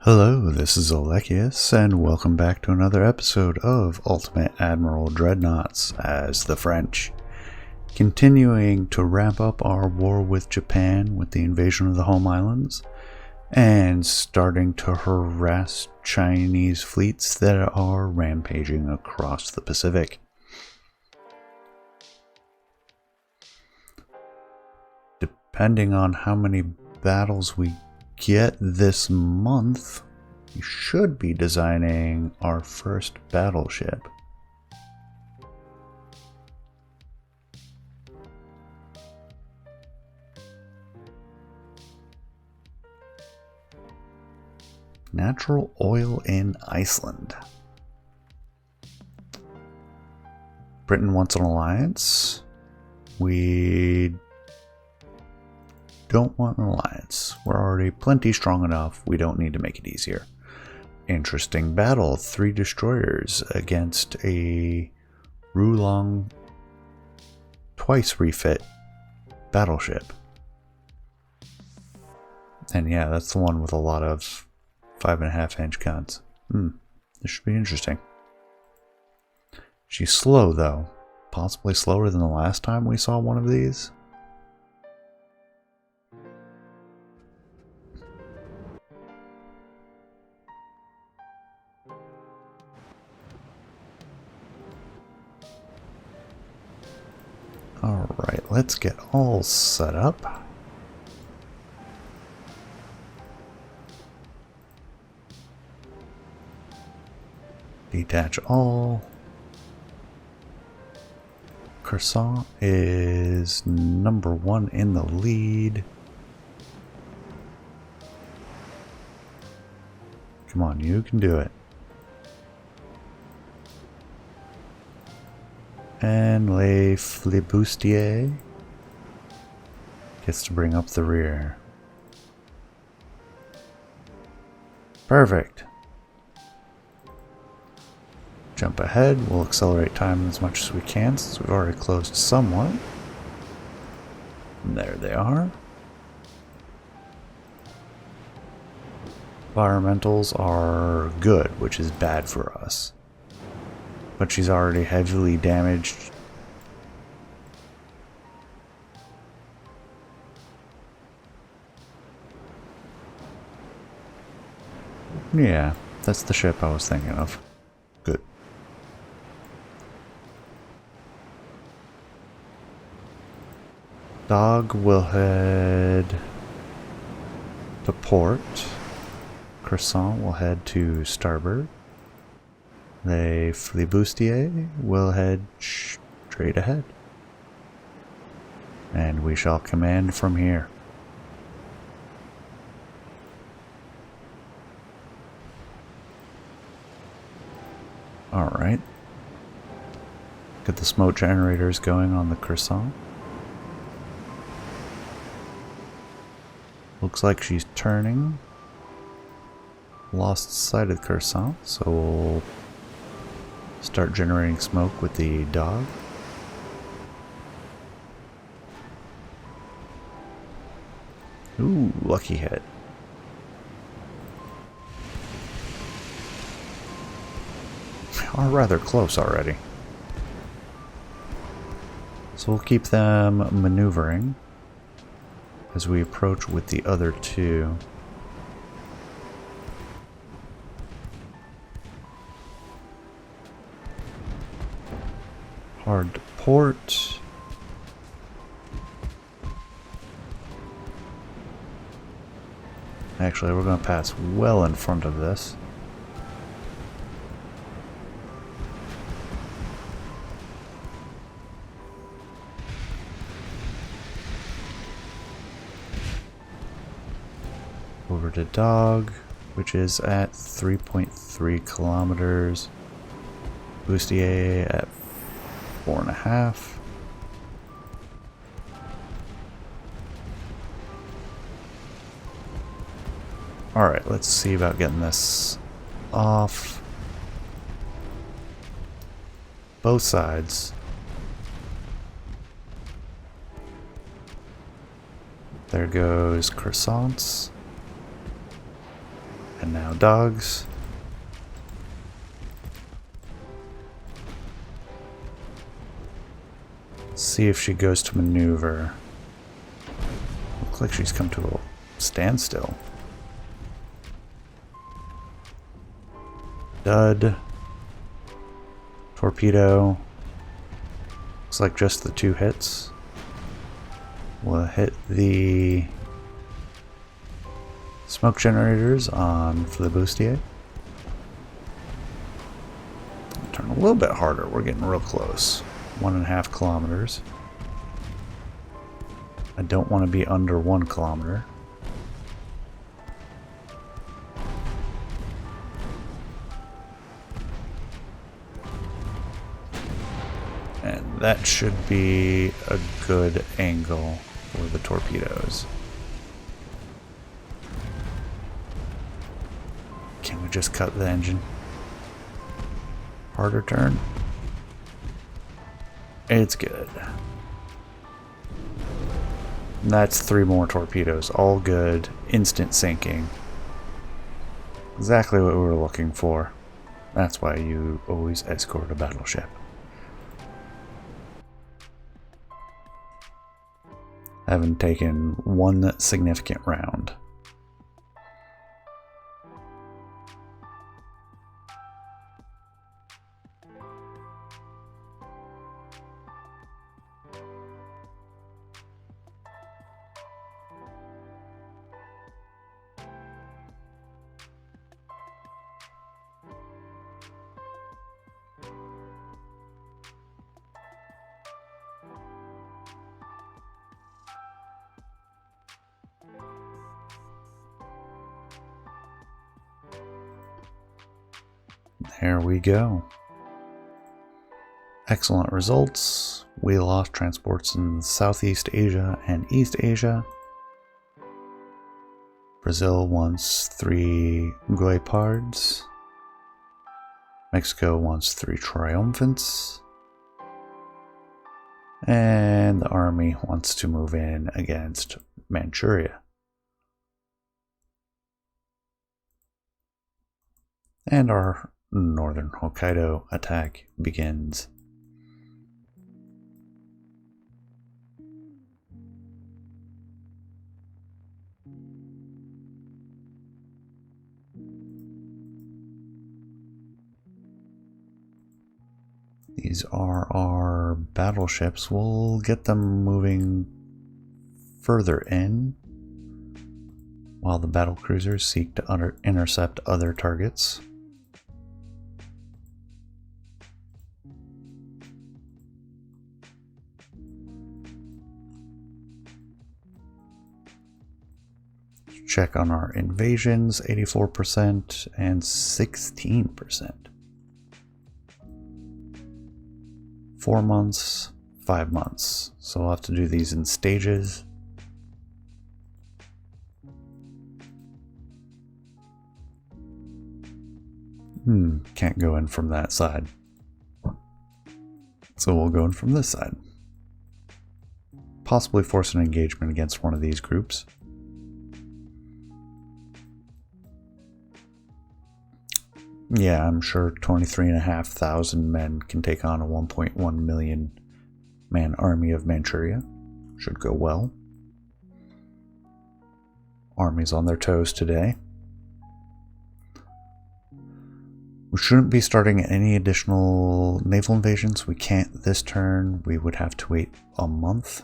Hello, this is Alekius, and welcome back to another episode of Ultimate Admiral Dreadnoughts as the French. Continuing to wrap up our war with Japan with the invasion of the home islands, and starting to harass Chinese fleets that are rampaging across the Pacific. Depending on how many battles we get this month, we should be designing our first battleship. Natural oil in Iceland. Britain wants an alliance. We don't want an alliance. We're already plenty strong enough. We don't need to make it easier. Interesting battle. 3 destroyers against a Rulong twice refit battleship. And yeah, that's the one with a lot of 5.5-inch guns. This should be interesting. She's slow though. Possibly slower than the last time we saw one of these. Alright, let's get all set up. Detach all. Croissant is number 1 in the lead. Come on, you can do it. And Le Flibustier gets to bring up the rear. Perfect. Jump ahead. We'll accelerate time as much as we can since we've already closed somewhat. And there they are. Environmentals are good, which is bad for us. But she's already heavily damaged. Yeah, that's the ship I was thinking of. Good. Dog will head to port. Croissant will head to starboard. Le Flibustier will head straight ahead. And we shall command from here. Alright. Get the smoke generators going on the Croissant. Looks like she's turning. Lost sight of the Croissant, so we'll start generating smoke with the dog. Ooh, lucky hit. We are rather close already. So we'll keep them maneuvering as we approach with the other 2. Hard to port. Actually, we're going to pass well in front of this. Over to dog, which is at 3.3 kilometers. Bustier at 4.5. Alright, let's see about getting this off. Both sides. There goes croissants. And now dogs. See if she goes to maneuver. Looks like she's come to a standstill. Dud. Torpedo. Looks like just the 2 hits. We'll hit the smoke generators on Flibustier. Turn a little bit harder. We're getting real close. 1.5 kilometers. I don't want to be under 1 kilometer. And that should be a good angle for the torpedoes. Can we just cut the engine? Harder turn. It's good. And that's 3 more torpedoes. All good. Instant sinking. Exactly what we were looking for. That's why you always escort a battleship. Haven't taken 1 significant round. There we go. Excellent results. We lost transports in Southeast Asia and East Asia. Brazil wants 3 Guepards. Mexico wants 3 Triumphants. And the army wants to move in against Manchuria. And our northern Hokkaido attack begins. These are our battleships. We'll get them moving further in while the battlecruisers seek to intercept other targets. Check on our invasions, 84% and 16%. 4 months, 5 months. So we'll have to do these in stages. Can't go in from that side. So we'll go in from this side. Possibly force an engagement against one of these groups. Yeah, I'm sure 23,500 men can take on a 1.1 million man army of Manchuria. Should go well. Army's on their toes today. We shouldn't be starting any additional naval invasions. We can't this turn. We would have to wait a month.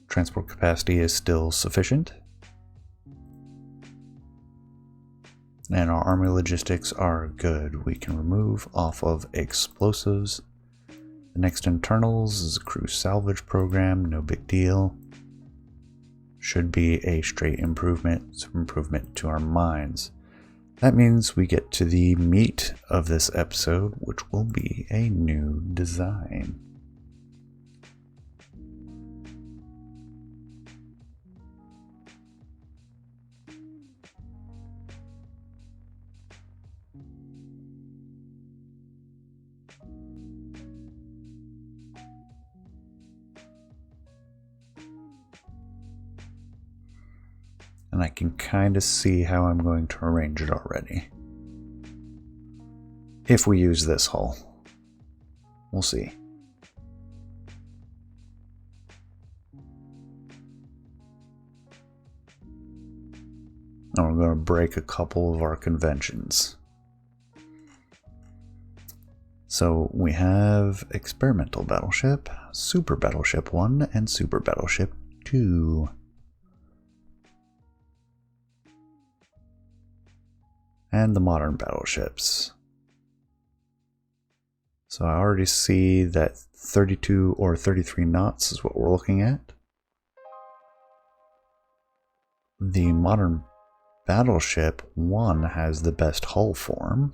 Transport capacity is still sufficient. And our army logistics are good. We can remove off of explosives. The next internals is a crew salvage program, no big deal. Should be a straight improvement, some improvement to our mines. That means we get to the meat of this episode, which will be a new design. And I can kind of see how I'm going to arrange it already. If we use this hull. We'll see. And we're going to break a couple of our conventions. So we have Experimental Battleship, Super Battleship 1, and Super Battleship 2. And the modern battleships. So I already see that 32 or 33 knots is what we're looking at. The modern battleship 1 has the best hull form,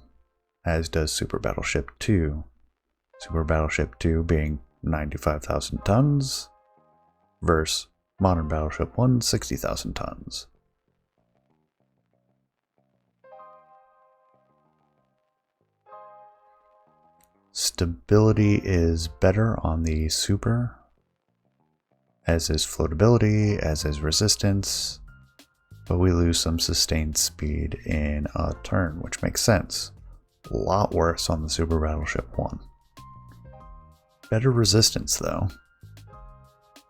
as does Super Battleship 2. Super Battleship 2 being 95,000 tons versus modern battleship 1, 60,000 tons. Stability is better on the Super, as is floatability, as is resistance, but we lose some sustained speed in a turn, which makes sense. A lot worse on the Super Battleship 1. Better resistance though,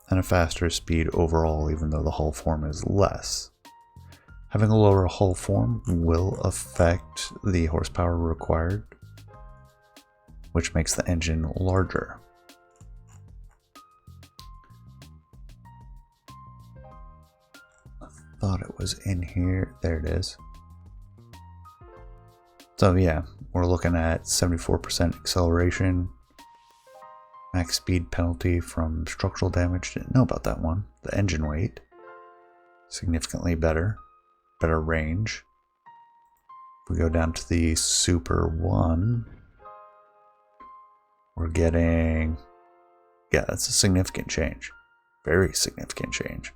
and a faster speed overall, even though the hull form is less. Having a lower hull form will affect the horsepower required, which makes the engine larger. I thought it was in here. There it is. So yeah, we're looking at 74% acceleration, max speed penalty from structural damage. Didn't know about that one. The engine weight, significantly better. Better range. If we go down to the Super 1, we're getting, yeah, that's a significant change. Very significant change.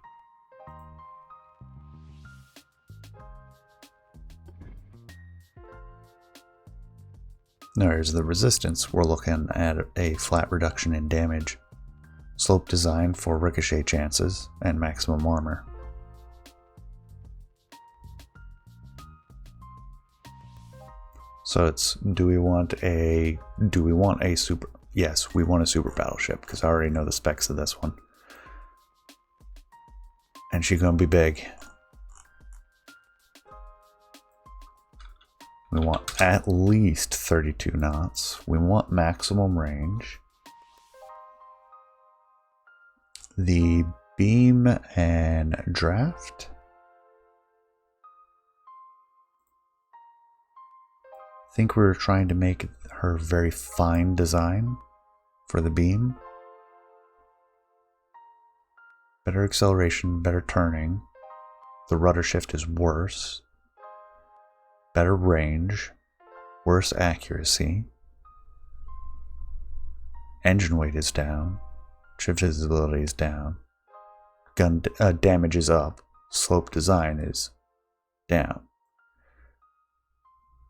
There's the resistance. We're looking at a flat reduction in damage, slope design for ricochet chances, and maximum armor. So it's, do we want a super? Yes, we want a super battleship because I already know the specs of this one. And she's gonna be big. We want at least 32 knots. We want maximum range. The beam and draft. I think we were trying to make her very fine design for the beam. Better acceleration, better turning. The rudder shift is worse. Better range, worse accuracy. Engine weight is down. Shift visibility is down. Gun damage is up. Slope design is down.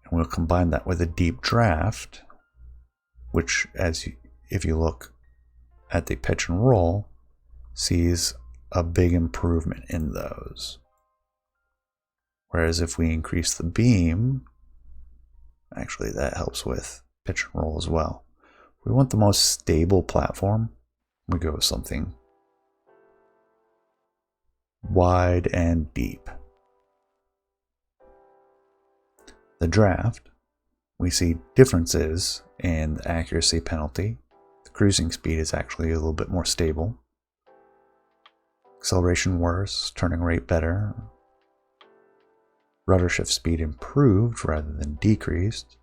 And we'll combine that with a deep draft, which, if you look at the pitch and roll, sees a big improvement in those. Whereas if we increase the beam, actually that helps with pitch and roll as well. If we want the most stable platform, we go with something wide and deep. The draft, we see differences in the accuracy penalty. The cruising speed is actually a little bit more stable. Acceleration worse, turning rate better. Rudder shift speed improved rather than decreased.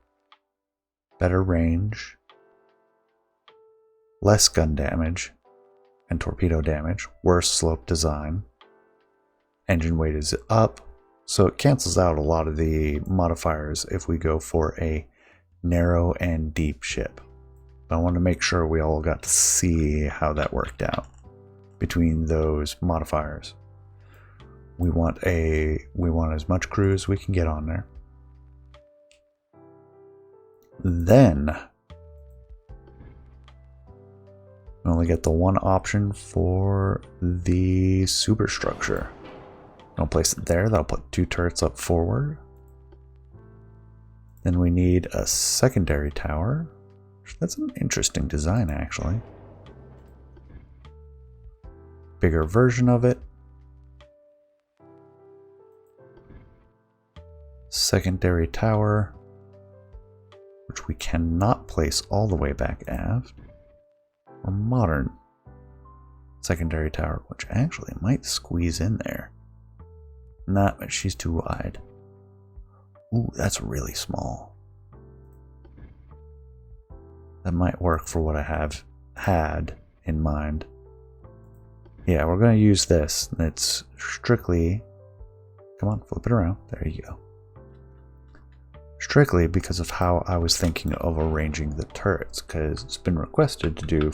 Better range. Less gun damage and torpedo damage. Worse slope design. Engine weight is up, so it cancels out a lot of the modifiers if we go for a narrow and deep ship. But I want to make sure we all got to see how that worked out between those modifiers. We want as much crew as we can get on there. Then we only get the one option for the superstructure. I'll place it there. That'll put 2 turrets up forward. Then we need a secondary tower. That's an interesting design, actually. Bigger version of it. Secondary tower, which we cannot place all the way back aft. Or modern secondary tower, which actually might squeeze in there. Nah, but she's too wide. Ooh, that's really small. That might work for what I have had in mind. Yeah, we're going to use this. And it's strictly... Come on, flip it around. There you go. Strictly because of how I was thinking of arranging the turrets, because it's been requested to do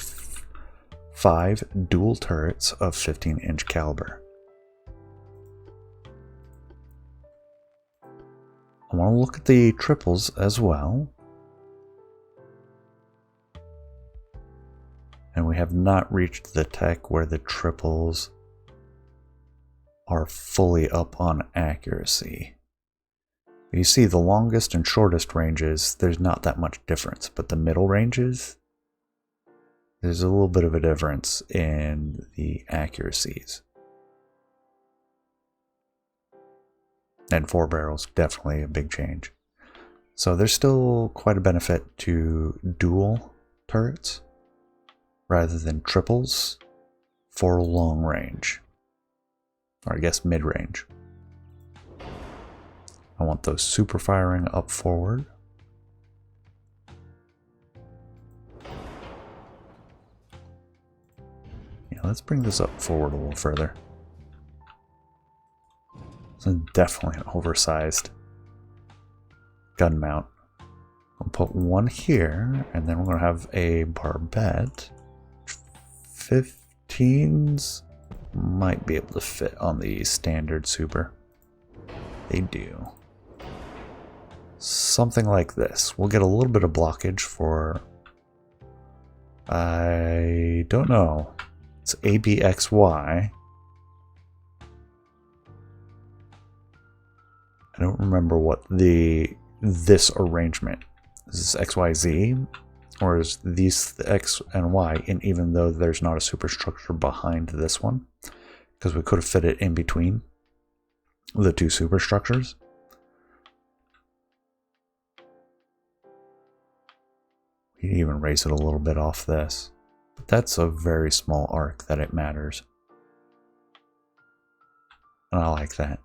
5 dual turrets of 15-inch caliber. I want to look at the triples as well. And we have not reached the tech where the triples are fully up on accuracy. You see the longest and shortest ranges, there's not that much difference, but the middle ranges, there's a little bit of a difference in the accuracies. And 4 barrels, definitely a big change. So there's still quite a benefit to dual turrets rather than triples for long range, or I guess mid range. I want those super firing up forward. Yeah, let's bring this up forward a little further. It's definitely an oversized gun mount. I'll put one here, and then we're going to have a barbette. 15s might be able to fit on the standard super. They do. Something like this. We'll get a little bit of blockage for... I don't know. It's ABXY. I don't remember what this arrangement is. This XYZ, or is these the X and Y? And even though there's not a superstructure behind this one, because we could have fit it in between the 2 superstructures. We can even raise it a little bit off this, but that's a very small arc that it matters, and I like that.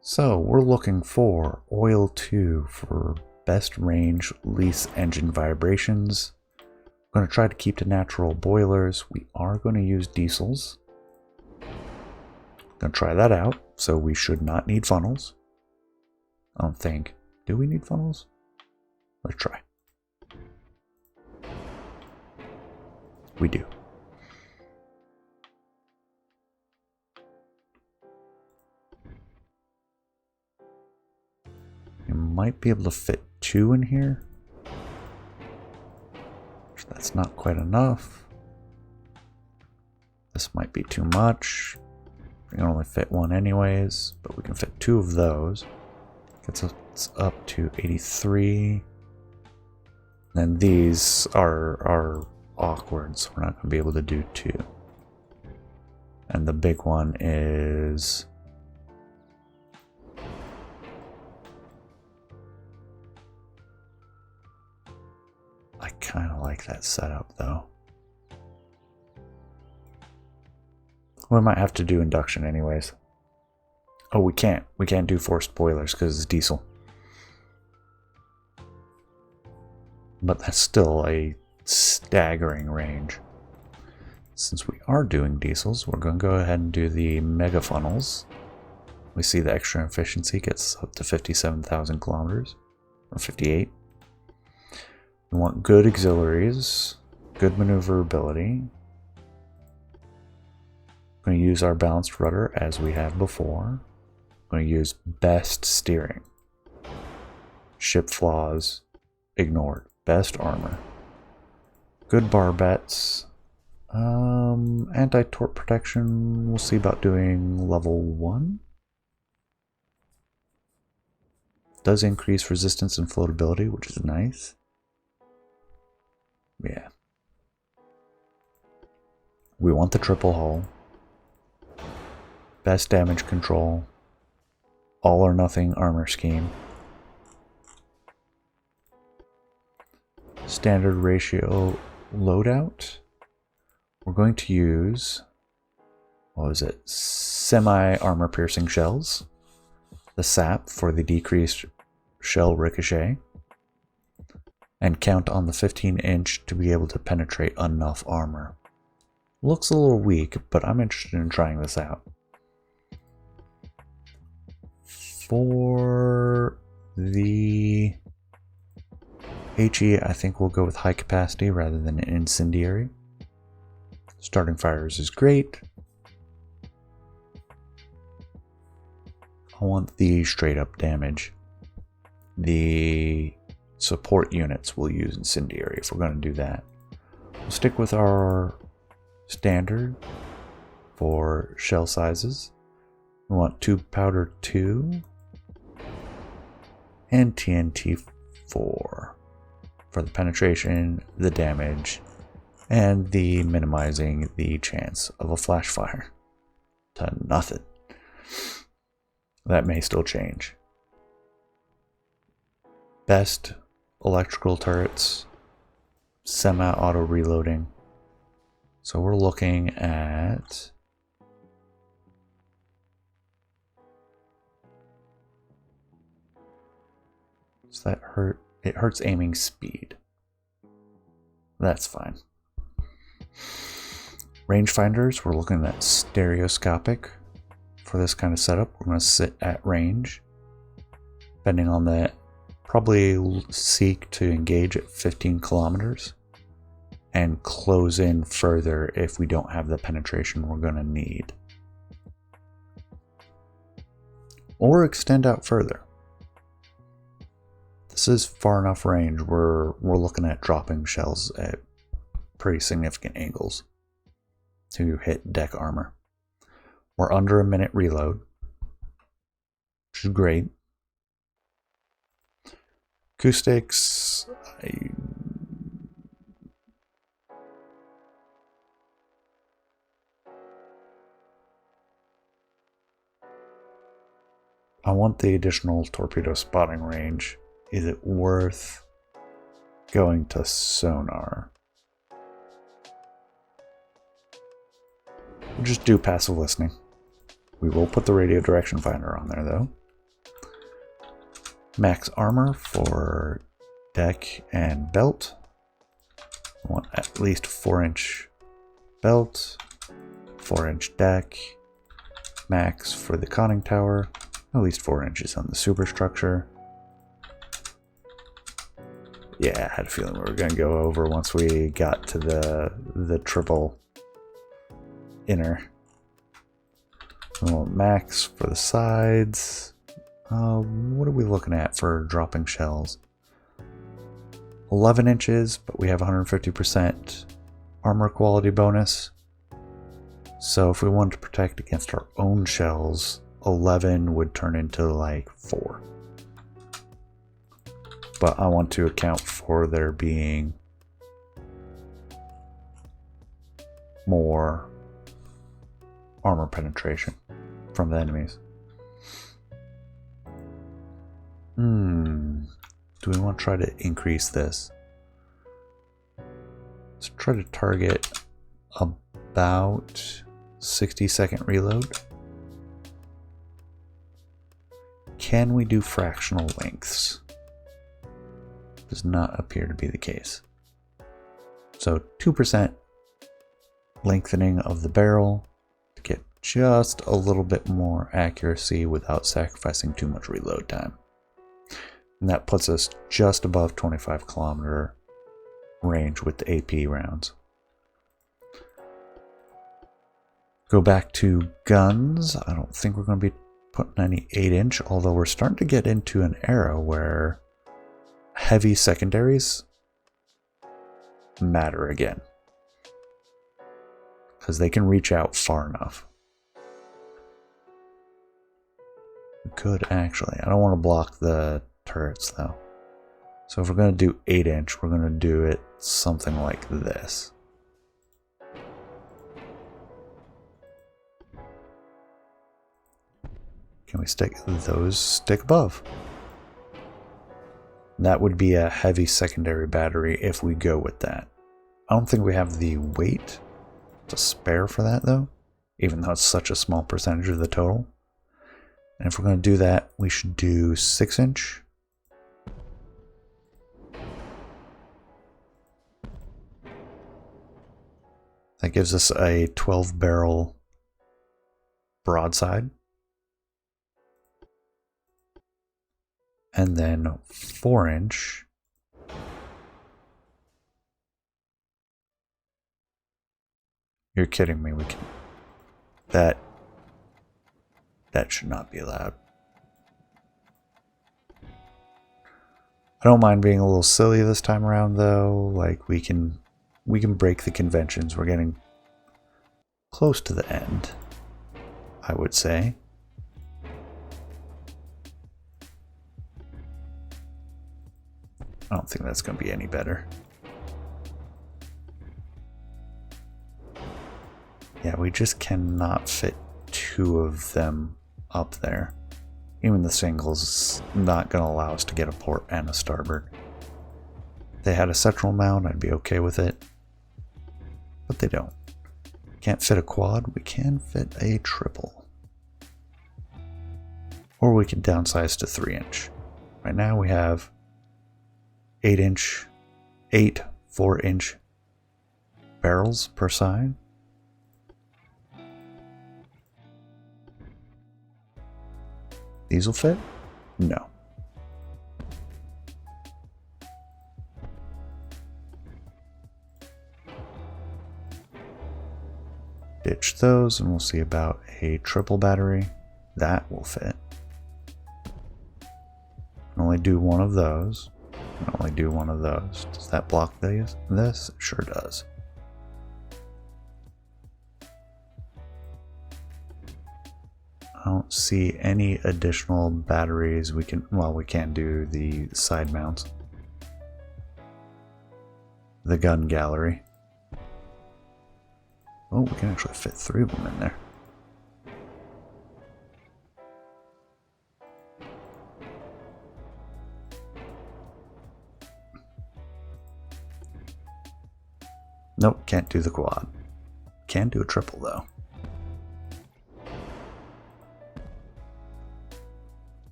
So we're looking for oil 2 for best range, least engine vibrations. We're going to try to keep to natural boilers. We are going to use diesels. Going to try that out. So we should not need funnels. I don't think. Do we need funnels? Let's try. We do. You might be able to fit 2 in here. That's not quite enough. This might be too much. We can only fit 1 anyways, but we can fit 2 of those. Gets us up to 83. And these are awkward, so we're not going to be able to do 2. And the big one is... I kind of like that setup, though. We might have to do induction anyways. Oh, we can't. We can't do forced boilers because it's diesel. But that's still a staggering range. Since we are doing diesels, we're going to go ahead and do the mega funnels. We see the extra efficiency gets up to 57,000 kilometers, or 58. We want good auxiliaries, good maneuverability. We're going to use our balanced rudder as we have before. We're going to use best steering. Ship flaws ignored. Best armor. Good barbettes. Anti-torp protection, we'll see about doing level 1. Does increase resistance and floatability, which is nice. Yeah. We want the triple hull. Best damage control. All or nothing armor scheme. Standard ratio loadout. We're going to use, what was it? Semi-armor piercing shells. The sap for the decreased shell ricochet. And count on the 15-inch to be able to penetrate enough armor. Looks a little weak, but I'm interested in trying this out. For the HE, I think we'll go with high capacity rather than incendiary. Starting fires is great. I want the straight up damage. The support units will use incendiary if we're going to do that. We'll stick with our standard for shell sizes. We want 2 powder 2 and TNT 4 for the penetration, the damage, and the minimizing the chance of a flash fire to nothing. That may still change. Best electrical turrets, semi-auto reloading. So we're looking at does that hurt? It hurts aiming speed. That's fine. Rangefinders, we're looking at stereoscopic. For this kind of setup, we're going to sit at range. Depending on that, probably seek to engage at 15 kilometers and close in further if we don't have the penetration we're going to need. Or extend out further. This is far enough range where we're looking at dropping shells at pretty significant angles to hit deck armor. We're under a minute reload, which is great. Acoustics, I want the additional torpedo spotting range. Is it worth going to sonar? We'll just do passive listening. We will put the radio direction finder on there though. Max armor for deck and belt. I want at least 4-inch belt, 4-inch deck. Max for the conning tower, at least 4 inches on the superstructure. Yeah, I had a feeling we were going to go over once we got to the triple inner. We want max for the sides. What are we looking at for dropping shells? 11 inches, but we have 150% armor quality bonus. So if we wanted to protect against our own shells, 11 would turn into like 4. But I want to account for there being more armor penetration from the enemies. Do we want to try to increase this? Let's try to target about 60-second reload. Can we do fractional lengths? Does not appear to be the case. So 2% lengthening of the barrel to get just a little bit more accuracy without sacrificing too much reload time. And that puts us just above 25 kilometer range with the AP rounds. Go back to guns. I don't think we're going to be putting any 8-inch, although we're starting to get into an era where heavy secondaries matter again. because they can reach out far enough. We could actually. I don't want to block the turrets though. So if we're going to do 8-inch, we're going to do it something like this. Can we stick those? Stick above. That would be a heavy secondary battery if we go with that. I don't think we have the weight to spare for that though, even though it's such a small percentage of the total. And if we're going to do that, we should do 6-inch. That gives us a 12-barrel broadside. And then 4-inch. You're kidding me, we can... That should not be allowed. I don't mind being a little silly this time around though. Like we can break the conventions. We're getting close to the end, I would say. I don't think that's going to be any better. Yeah, we just cannot fit 2 of them up there. Even the single's not going to allow us to get a port and a starboard. If they had a central mount, I'd be okay with it. But they don't. Can't fit a quad, we can fit a triple. Or we can downsize to 3-inch. Right now we have 8-inch, 8 4-inch barrels per side. These will fit? No. Ditch those and we'll see about a triple battery. That will fit. Can only do one of those. Can only do one of those. Does that block this? This? It sure does. I don't see any additional batteries. We can, well, we can do the side mounts. The gun gallery. Oh, we can actually fit 3 of them in there. Nope, can't do the quad. Can do a triple though.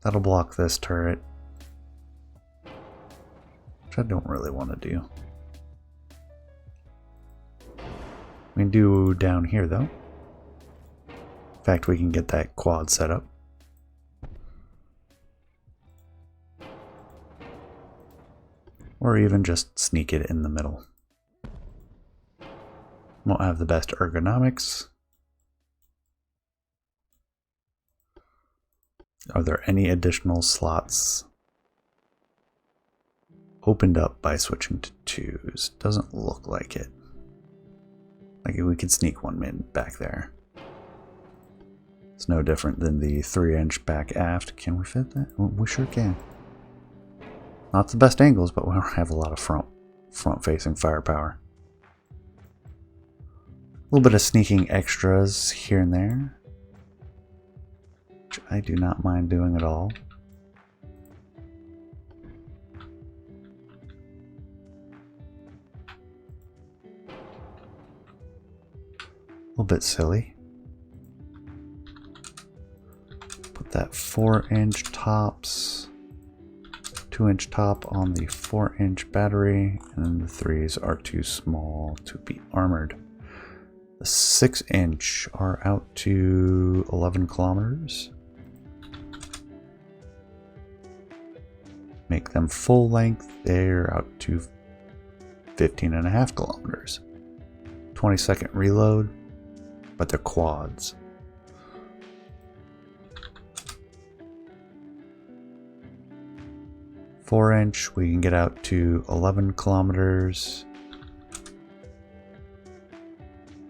That'll block this turret, which I don't really want to do. We can do down here though. In fact, we can get that quad set up. Or even just sneak it in the middle. Won't have the best ergonomics. Are there any additional slots opened up by switching to 2s? Doesn't look like it. Like we could sneak one mid back there. It's no different than the 3-inch back aft. Can we fit that? Well, we sure can. Not the best angles, but we don't have a lot of front-facing firepower. A little bit of sneaking extras here and there, which I do not mind doing at all. A little bit silly. Put that 4-inch tops, 2-inch top on the 4-inch battery, and then the 3s are too small to be armored. The 6-inch are out to 11 kilometers. Make them full length, they're out to 15.5 kilometers. 20-second reload, but they're quads. Four-inch, we can get out to 11 kilometers.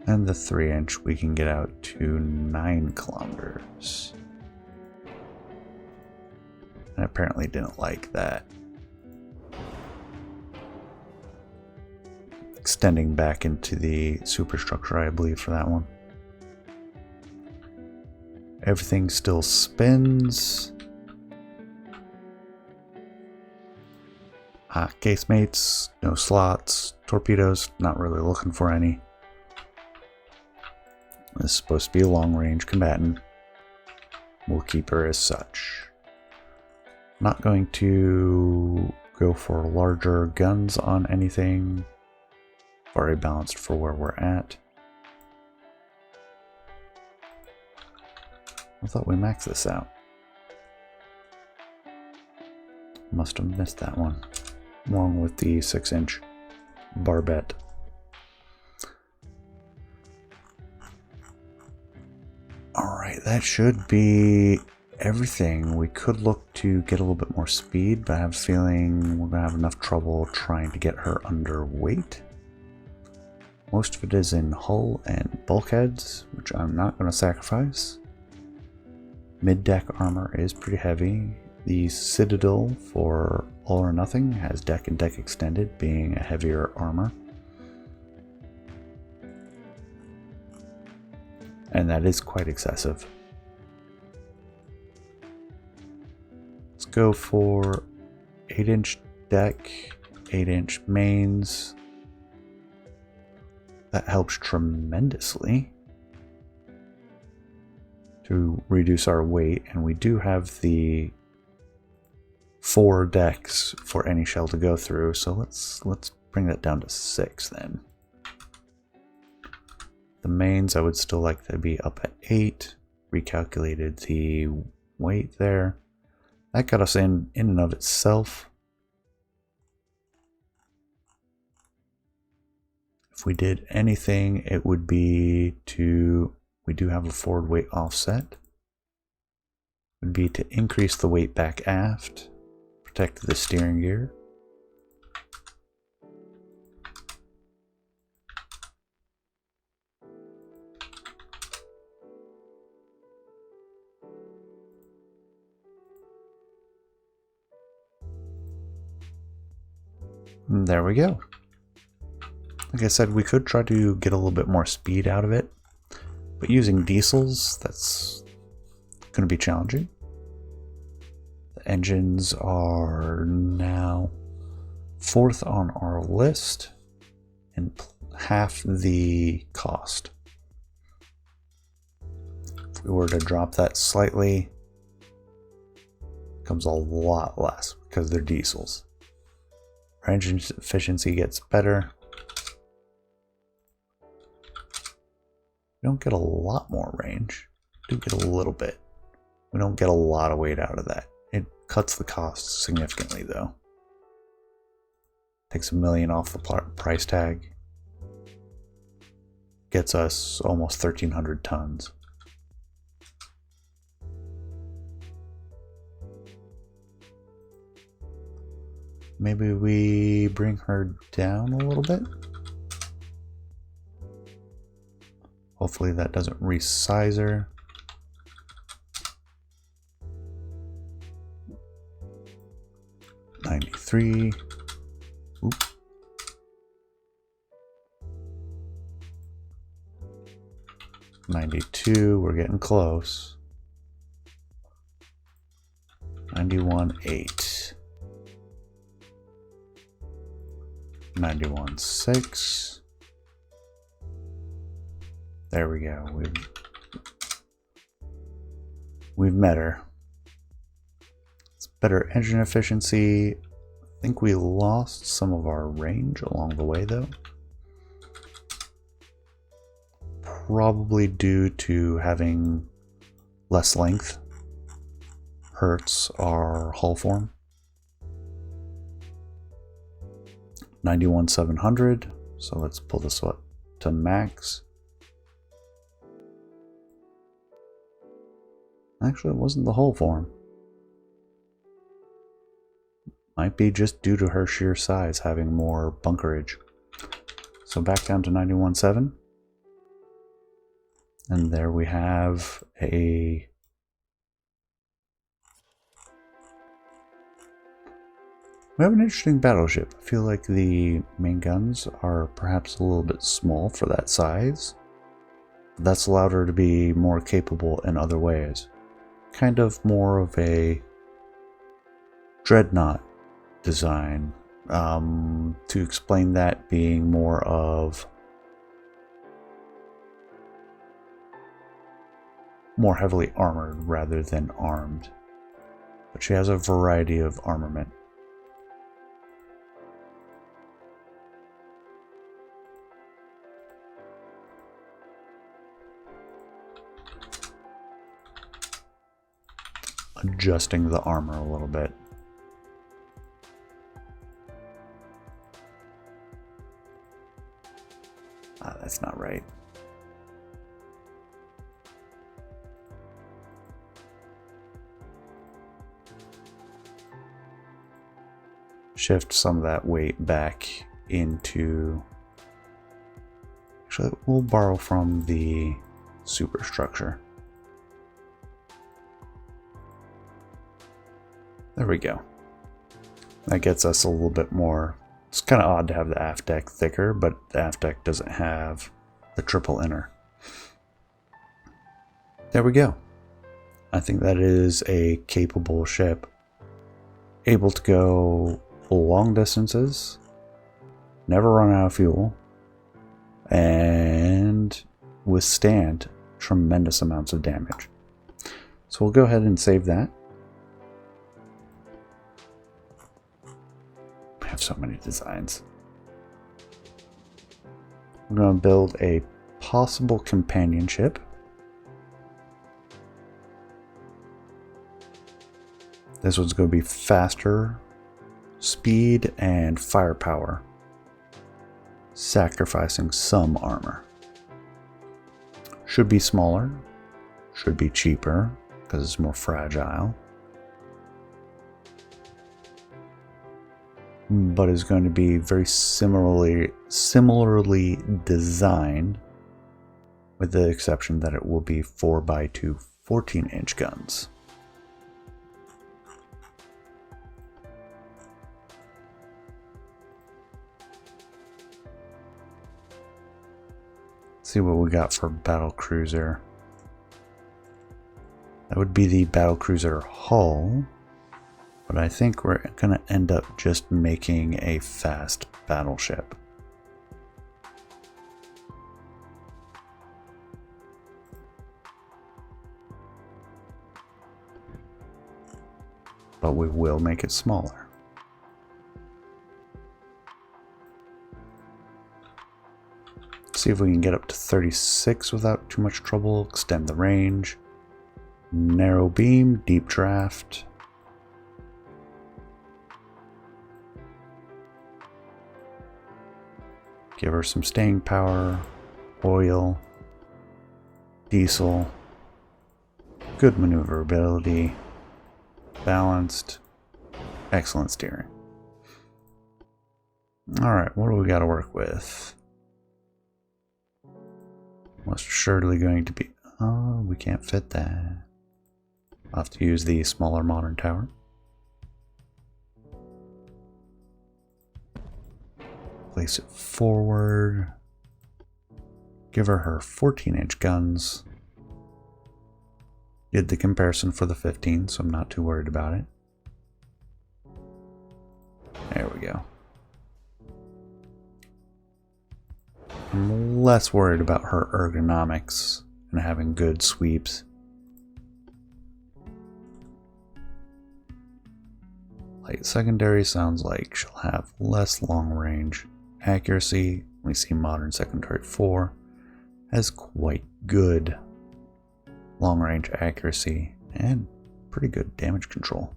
And the 3-inch we can get out to 9 kilometers. And apparently didn't like that. Extending back into the superstructure, I believe, for that one. Everything still spins. Casemates, no slots. Torpedoes, not really looking for any. This is supposed to be a long-range combatant. We'll keep her as such. Not going to go for larger guns on anything. Already balanced for where we're at. I thought we maxed this out. Must have missed that one. Along with the 6-inch barbette. Alright, that should be everything. We could look to get a little bit more speed, but I have a feeling we're going to have enough trouble trying to get her underweight. Most of it is in hull and bulkheads, which I'm not going to sacrifice. Mid-deck armor is pretty heavy. The Citadel for All or Nothing has deck and deck extended, being a heavier armor. And that is quite excessive. Let's go for 8-inch deck, 8-inch mains. That helps tremendously to reduce our weight, and we do have the 4 decks for any shell to go through, so let's bring that down to 6 then. The mains I would still like to be up at 8. Recalculated the weight there. That got us in and of itself. If we did anything, it would be to, we do have a forward weight offset. Would be to increase the weight back aft, protect the steering gear. And there we go. Like I said, we could try to get a little bit more speed out of it, but using diesels, that's going to be challenging. The engines are now 4th on our list and half the cost. If we were to drop that slightly, it comes a lot less because they're diesels. Our engine efficiency gets better. We don't get a lot more range. We do get a little bit. We don't get a lot of weight out of that. It cuts the cost significantly though. Takes $1 million off the price tag. Gets us almost 1,300 tons. Maybe we bring her down a little bit. Hopefully that doesn't resize her. $93. Oop. $92. We're getting close. $91.8. $91.6. There we go. We've met her. It's better engine efficiency. I think we lost some of our range along the way though. Probably due to having less length. Hurts our hull form. 91,700. So let's pull this up to max. Actually, it wasn't the hull form. Might be just due to her sheer size having more bunkerage. So back down to 91.7. And there we have a we have an interesting battleship. I feel like the main guns are perhaps a little bit small for that size. That's allowed her to be more capable in other ways. Kind of more of a Dreadnought design. To explain that being more of more heavily armored rather than armed. But she has a variety of armament. Adjusting the armor a little bit. That's not right. Shift some of that weight back into... Actually, we'll borrow from the superstructure. There we go. That gets us a little bit more. It's kind of odd to have the aft deck thicker, but the aft deck doesn't have the triple inner. There we go. I think that is a capable ship, able to go long distances, never run out of fuel, and withstand tremendous amounts of damage. So we'll go ahead and save that. I have so many designs. I'm going to build a possible companionship. This one's going to be faster, speed, and firepower, sacrificing some armor. Should be smaller, should be cheaper because it's more fragile, but is going to be very similarly designed, with the exception that it will be 4x2 14-inch guns. See what we got for battle cruiser. That would be the battle cruiser hull, but I think we're gonna end up just making a fast battleship. But we will make it smaller. See if we can get up to 36 without too much trouble. Extend the range. Narrow beam, deep draft. Give her some staying power, oil, diesel, good maneuverability, balanced, excellent steering. Alright, what do we got to work with? Most surely going to be... Oh, we can't fit that. I'll have to use the smaller modern tower. Place it forward. Give her 14-inch guns. Did the comparison for the 15, so I'm not too worried about it. There we go. I'm less worried about her ergonomics and having good sweeps. Light secondary sounds like she'll have less long range accuracy. We see modern secondary 4 has quite good long range accuracy and pretty good damage control.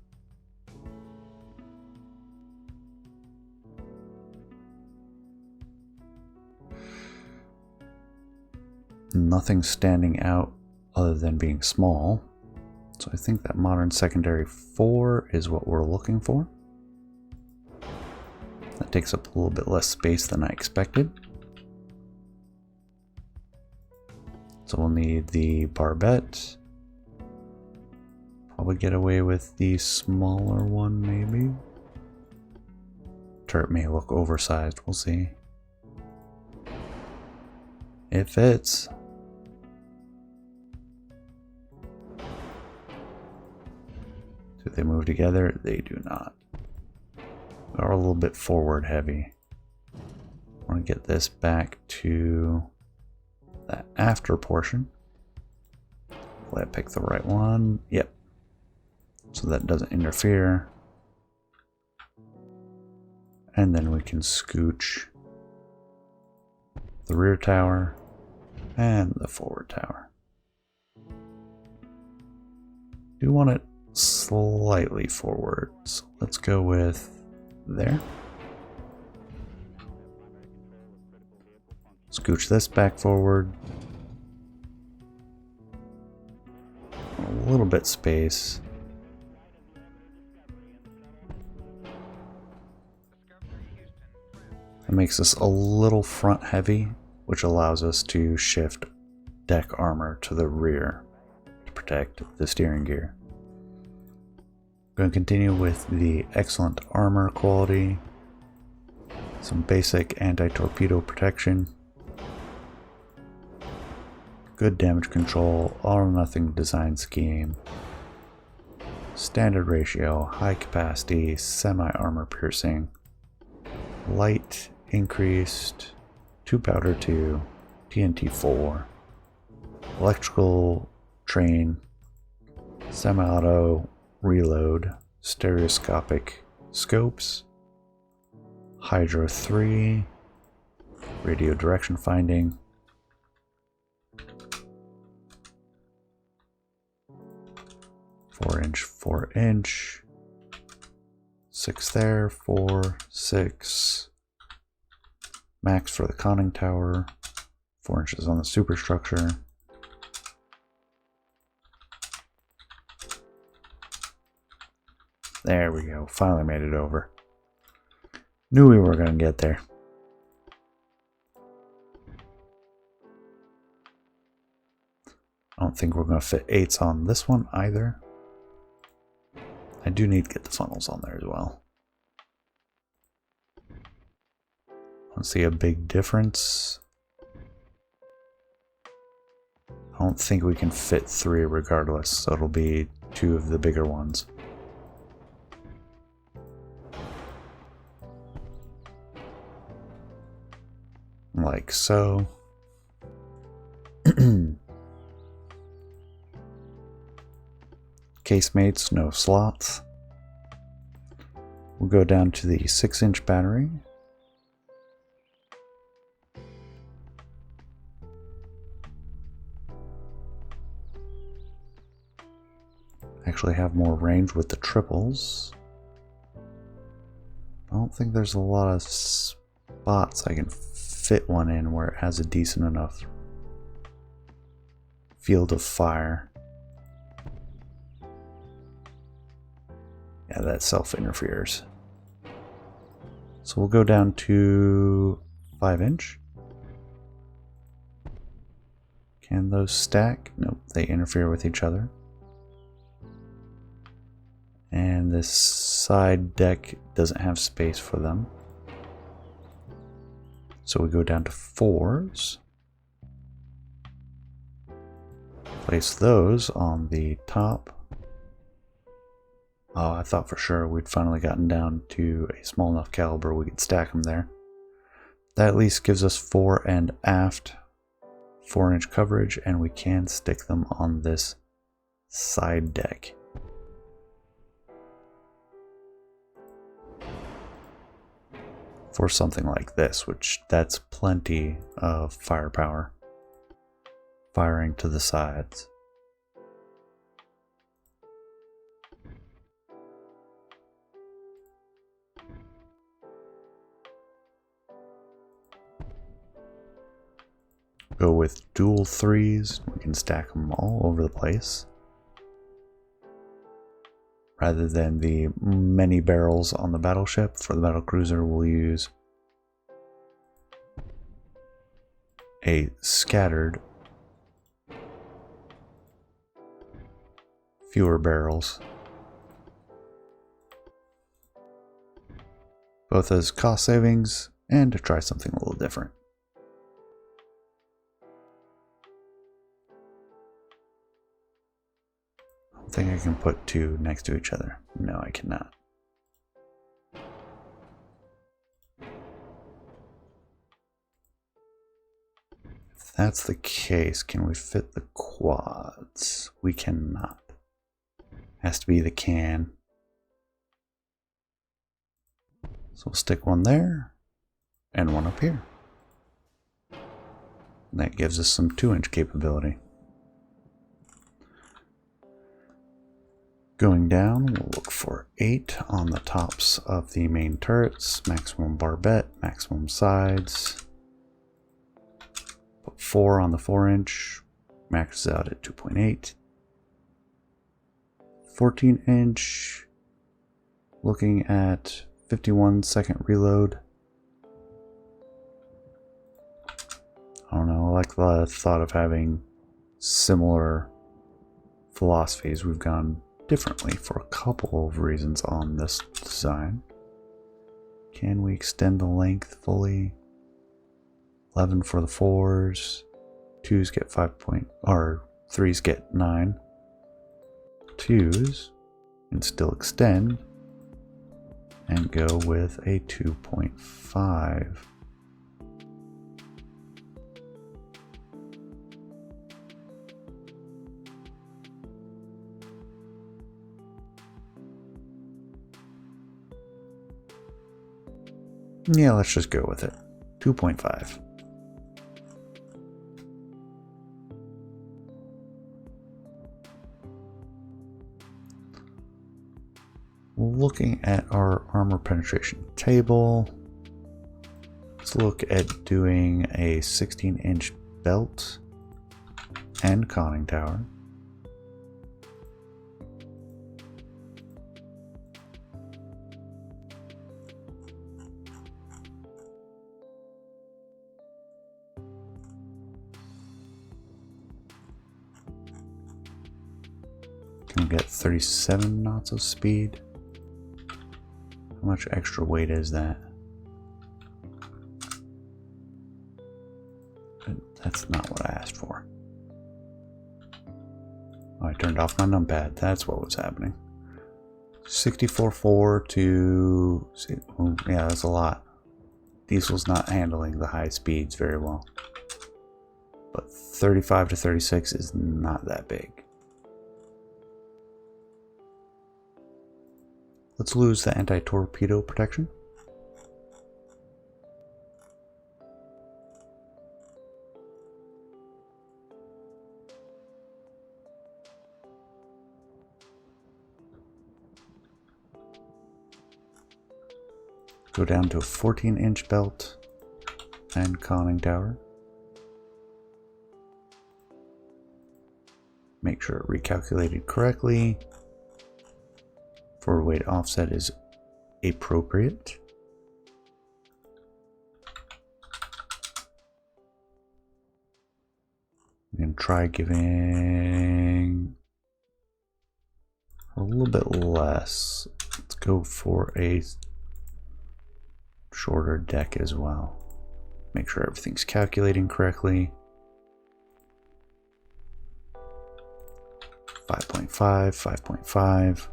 Nothing standing out other than being small. So I think that modern secondary 4 is what we're looking for. That takes up a little bit less space than I expected. So we'll need the barbette. Probably get away with the smaller one, maybe. Turret may look oversized, we'll see. It fits. Do they move together? They do not. They are a little bit forward heavy. I want to get this back to the after portion. Will I pick the right one? Yep. So that doesn't interfere. And then we can scooch the rear tower and the forward tower. Do want it slightly forward, so let's go with there. Scooch this back forward. A little bit space. It makes us a little front heavy, which allows us to shift deck armor to the rear to protect the steering gear. Going to continue with the excellent armor quality, some basic anti-torpedo protection, good damage control, all or nothing design scheme, standard ratio, high capacity, semi-armor piercing, light increased, 2 powder 2, TNT 4, electrical train, semi-auto reload, stereoscopic scopes, hydro 3, radio direction finding, four inch, 6 there, 4, 6, max for the conning tower, 4 inches on the superstructure. There we go, finally made it over. Knew we were going to get there. I don't think we're going to fit 8s on this one either. I do need to get the funnels on there as well. I don't see a big difference. I don't think we can fit 3 regardless, so it'll be 2 of the bigger ones. Like so. Casemates, no slots. We'll go down to the 6-inch battery. Actually have more range with the triples. I don't think there's a lot of spots I can fit one in where it has a decent enough field of fire. Yeah, that self interferes. So we'll go down to 5-inch. Can those stack? Nope, they interfere with each other. And this side deck doesn't have space for them. So we go down to 4s. Place those on the top. Oh, I thought for sure we'd finally gotten down to a small enough caliber we could stack them there. That at least gives us fore and aft 4-inch coverage, and we can stick them on this side deck. For something like this, which that's plenty of firepower. Firing to the sides. Go with dual 3s. We can stack them all over the place. Rather than the many barrels on the battleship, for the battlecruiser we'll use a scattered fewer barrels. Both as cost savings and to try something a little different. I don't think I can put two next to each other. No, I cannot. If that's the case, can we fit the quads? We cannot. Has to be the can. So we'll stick one there and one up here. And that gives us some 2-inch capability. Going down, we'll look for 8 on the tops of the main turrets, maximum barbette, maximum sides. Put 4 on the 4-inch, maxes out at 2.8. 14-inch, looking at 51-second reload. I don't know, I like the thought of having similar philosophies. We've gone differently for a couple of reasons on this design. Can we extend the length fully? 11 for the 4s, 2s get 3s get 9. 2s can still extend and go with a 2.5. Yeah, let's just go with it. 2.5. Looking at our armor penetration table, let's look at doing a 16-inch belt and conning tower. Can we get 37 knots of speed? How much extra weight is that? That's not what I asked for. Oh, I turned off my numpad. That's what was happening. 64.4 to... Oh, yeah, that's a lot. Diesel's not handling the high speeds very well. But 35 to 36 is not that big. Let's lose the anti-torpedo protection. Go down to a 14-inch belt and conning tower. Make sure it recalculated correctly. Forward weight offset is appropriate. We can try giving a little bit less. Let's go for a shorter deck as well. Make sure everything's calculating correctly. 5.5, 5.5.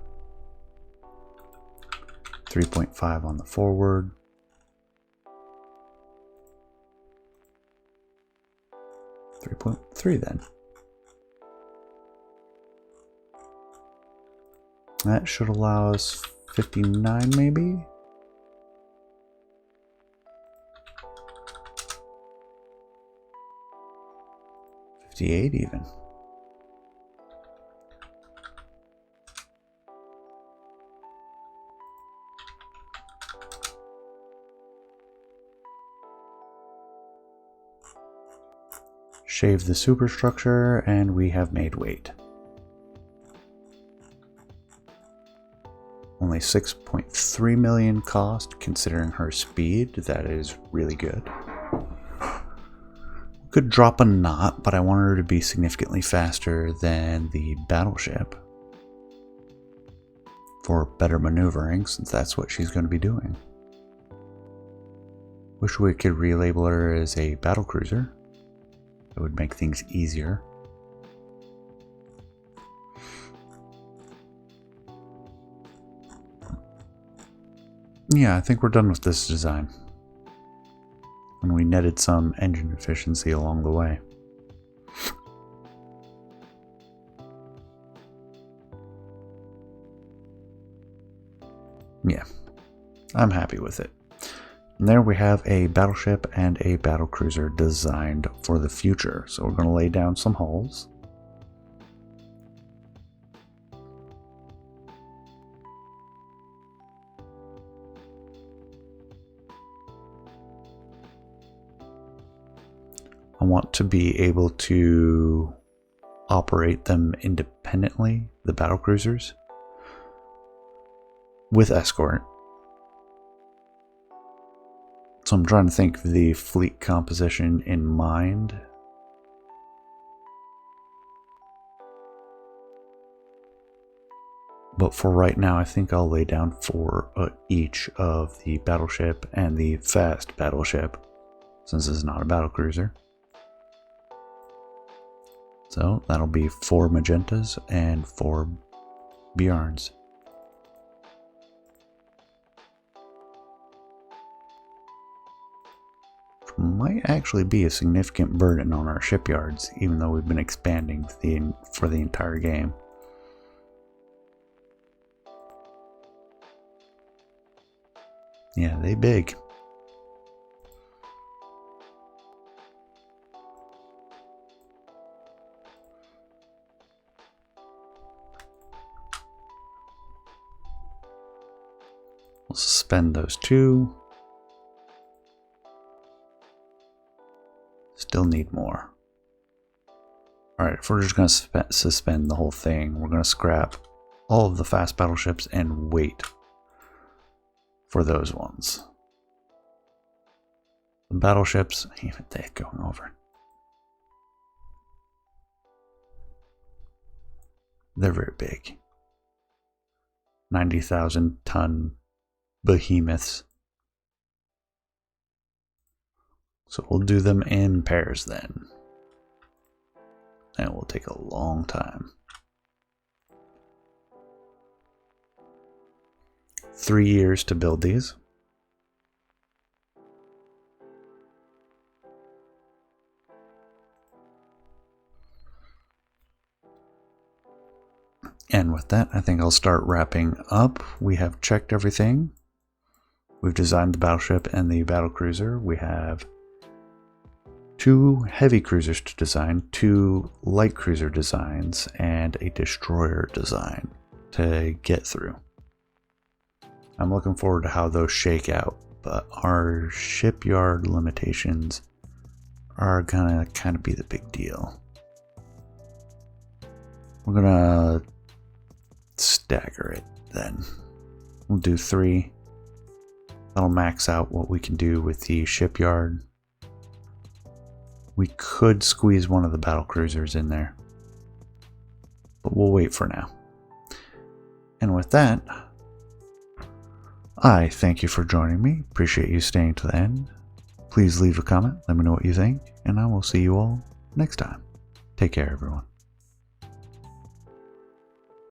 3.5 on the forward. 3.3 then. That should allow us 59 maybe? $58 even. Shave the superstructure and we have made weight. Only 6.3 million cost considering her speed. That is really good. Could drop a knot, but I want her to be significantly faster than the battleship. for better maneuvering, since that's what she's going to be doing. Wish we could relabel her as a battlecruiser. It would make things easier. Yeah, I think we're done with this design. And we netted some engine efficiency along the way. Yeah, I'm happy with it. And there we have a battleship and a battlecruiser designed for the future. So we're going to lay down some hulls. I want to be able to operate them independently, the battlecruisers, with escort. So I'm trying to think of the fleet composition in mind. But for right now, I think I'll lay down 4 each of the battleship and the fast battleship, since this is not a battlecruiser. So that'll be 4 magentas and 4 Bjarns. Which might actually be a significant burden on our shipyards, even though we've been expanding for the entire game. Yeah, they big. We'll suspend those 2. Still need more. Alright, if we're just going to suspend the whole thing, we're going to scrap all of the fast battleships and wait for those ones. The battleships, even they're going over. They're very big. 90,000 ton behemoths. So we'll do them in pairs then. And it will take a long time. 3 years to build these. And with that, I think I'll start wrapping up. We have checked everything. We've designed the battleship and the battlecruiser. We have 2 heavy cruisers to design, 2 light cruiser designs, and a destroyer design to get through. I'm looking forward to how those shake out, but our shipyard limitations are gonna kind of be the big deal. We're gonna stagger it then. We'll do 3. That'll max out what we can do with the shipyard. We could squeeze one of the battle cruisers in there, but we'll wait for now. And with that, I thank you for joining me. Appreciate you staying to the end. Please leave a comment, let me know what you think, and I will see you all next time. Take care, everyone.